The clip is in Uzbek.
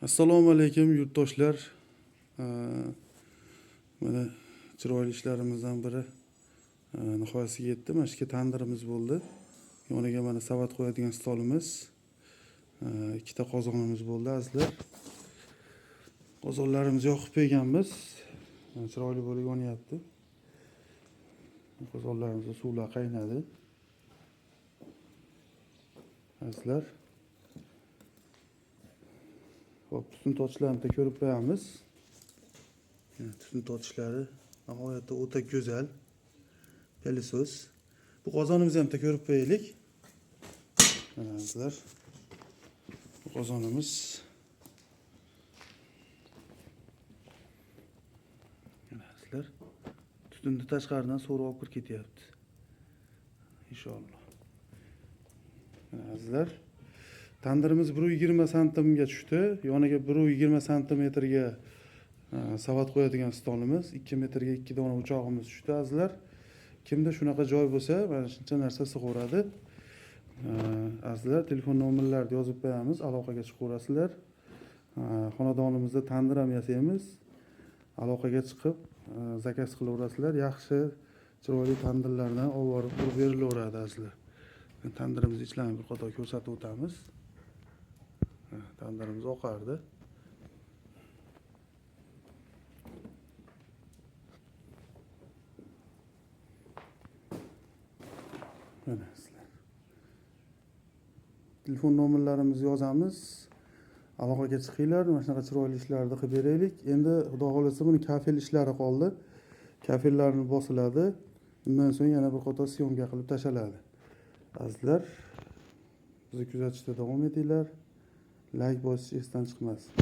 Assalomu alaykum yurtdoshlar. Mana chiroyli ishlarimizdan biri nihoyasiga yetdi. Mana shu tandirimiz bo'ldi. Yoniga mana savat qo'yadigan stolimiz, ikkita qozonimiz bo'ldi azizlar. Qozonlarimizni yoqib qo'yganmiz. Chiroyli bo'lib yonyapti. Qozonlarimizda suvlar qaynadi. Azizlar. Hop, tutun tortishlarini da ko'rib qo'yamiz. Tutun tortishlari nihoyatda o'ta go'zal. Pelisos. Bu qozonimizni ham da ko'rib qo'yaylik. Mana azizlar. Bu qozonimiz. Mana azizlar. Tutunni tashqaridan so'rib olib kirib ketyapti. Inshaalloh. Mana azizlar. Tandirimiz 120 santimga tushdi. Yoniga 120 santimetrga savat qo'yadigan stolimiz, 2 metrga 2 dona o'chog'imiz tushdi azizlar. Kimda shunaqa joy bo'lsa, mana shuncha narsa sig'averadi. Azizlar, telefon nomerlarini yozib qo'yamiz, aloqaga chiqaverasizlar. Xonadonimizda tandir ham yasaymiz. Aloqaga chiqib, zakaz qilaverasizlar. Yaxshi, chiroyli tandirlardan olib borib qurib berilaveradi azizlar. Tandirimizni ichlarini bir qator ko'rsatib o'tamiz. Tandirimiz oqardi. Mana sizlar. Telefon nomerlarimizni yozamiz. Aloqaga chiqinglar, mana shunaqa chiroyli ishlarni qilib beraylik. Endi xudo xolasa buni kafel ishlari qoldi. Kafellarni bosiladi. Undan so'ng yana bir qator syomka qilib tashaladi. Azizlar, bizni kuzatishda davom etinglar. Like bosish esdan chiqmasin.